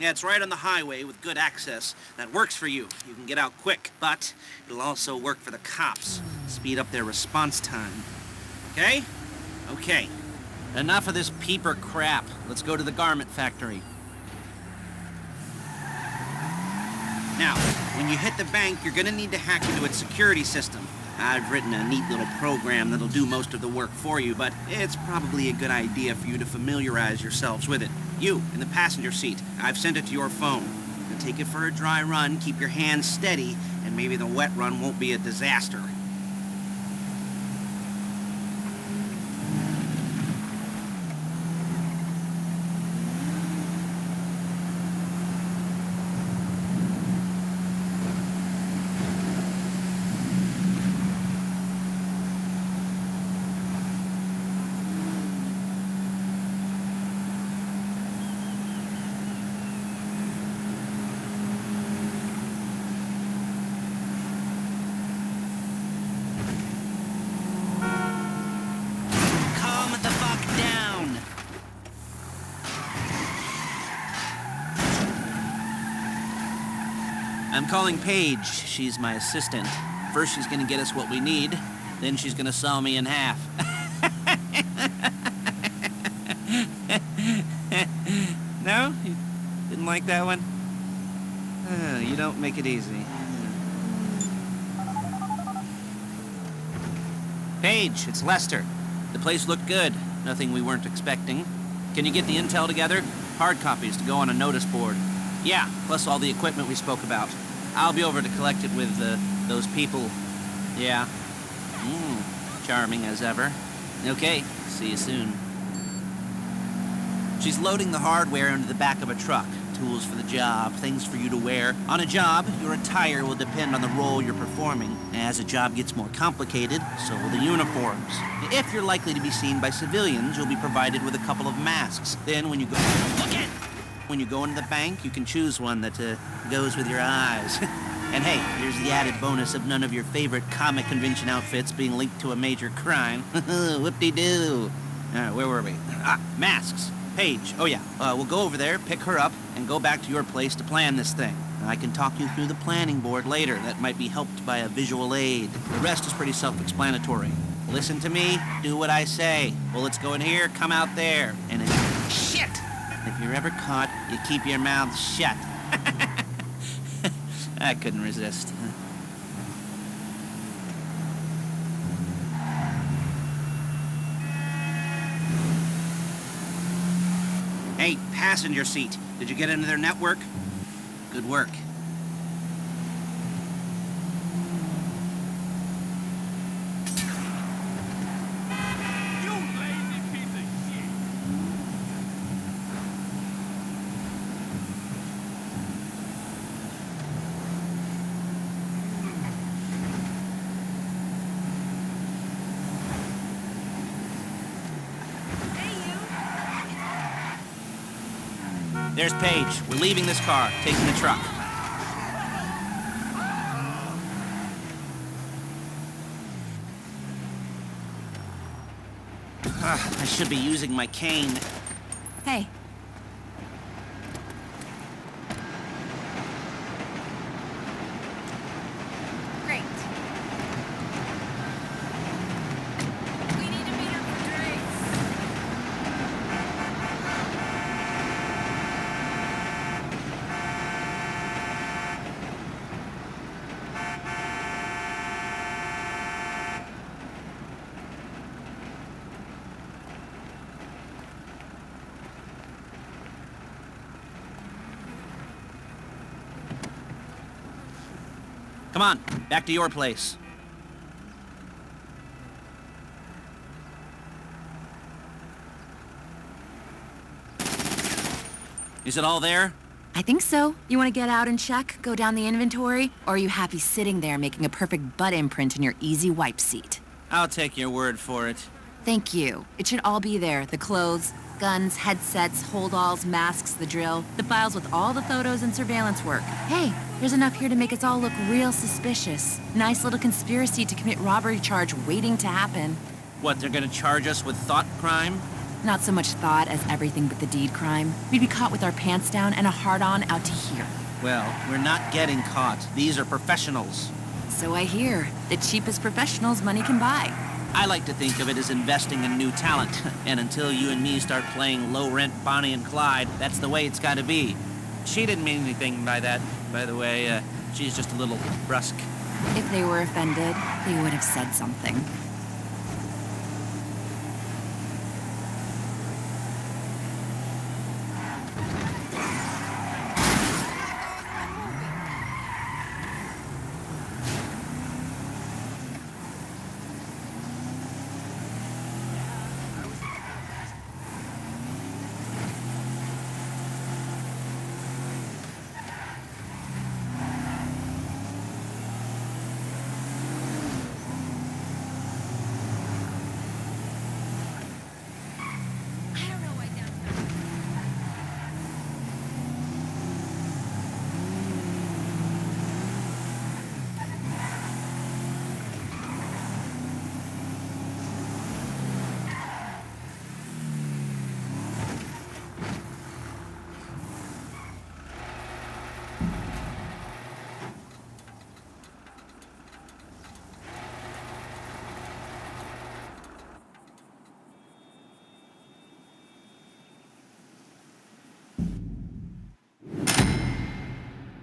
Yeah, it's right on the highway with good access. That works for you. You can get out quick, but it'll also work for the cops. Speed up their response time. Okay? Okay. Enough of this peeper crap. Let's go to the garment factory. Now, when you hit the bank, you're gonna need to hack into its security system. I've written a neat little program that'll do most of the work for you, but it's probably a good idea for you to familiarize yourselves with it. You, in the passenger seat, I've sent it to your phone. Now take it for a dry run, keep your hands steady, and maybe the wet run won't be a disaster. I'm calling Paige. She's my assistant. First she's gonna get us what we need, then she's gonna saw me in half. No? You didn't like that one? You don't make it easy. Paige, it's Lester. The place looked good. Nothing we weren't expecting. Can you get the intel together? Hard copies to go on a notice board. Yeah, plus all the equipment we spoke about. I'll be over to collect it with, those people. Yeah. Charming as ever. Okay, see you soon. She's loading the hardware into the back of a truck. Tools for the job, things for you to wear. On a job, your attire will depend on the role you're performing. As a job gets more complicated, so will the uniforms. If you're likely to be seen by civilians, you'll be provided with a couple of masks. Then when you go... Look it! When you go into the bank, you can choose one that goes with your eyes. And hey, here's the added bonus of none of your favorite comic convention outfits being linked to a major crime. Whoop-de-doo. Where were we? Masks. Paige. Oh yeah, we'll go over there, pick her up, and go back to your place to plan this thing. I can talk you through the planning board later. That might be helped by a visual aid. The rest is pretty self-explanatory. Listen to me, do what I say. Bullets go in here, come out there. And if... Shit! If you're ever caught, you keep your mouth shut. I couldn't resist. Hey, passenger seat. Did you get into their network? Good work. There's Paige. We're leaving this car, taking the truck. I should be using my cane. Hey. Great. We need to meet up for drinks. Come on, back to your place. Is it all there? I think so. You want to get out and check, go down the inventory? Or are you happy sitting there making a perfect butt imprint in your easy wipe seat? I'll take your word for it. Thank you. It should all be there. The clothes, guns, headsets, holdalls, masks, the drill, the files with all the photos and surveillance work. Hey, there's enough here to make us all look real suspicious. Nice little conspiracy to commit robbery charge waiting to happen. What, they're gonna charge us with thought crime? Not so much thought as everything but the deed crime. We'd be caught with our pants down and a hard-on out to here. Well, we're not getting caught. These are professionals. So I hear. The cheapest professionals money can buy. I like to think of it as investing in new talent. And until you and me start playing low-rent Bonnie and Clyde, that's the way it's gotta be. She didn't mean anything by that, by the way. She's just a little brusque. If they were offended, they would have said something.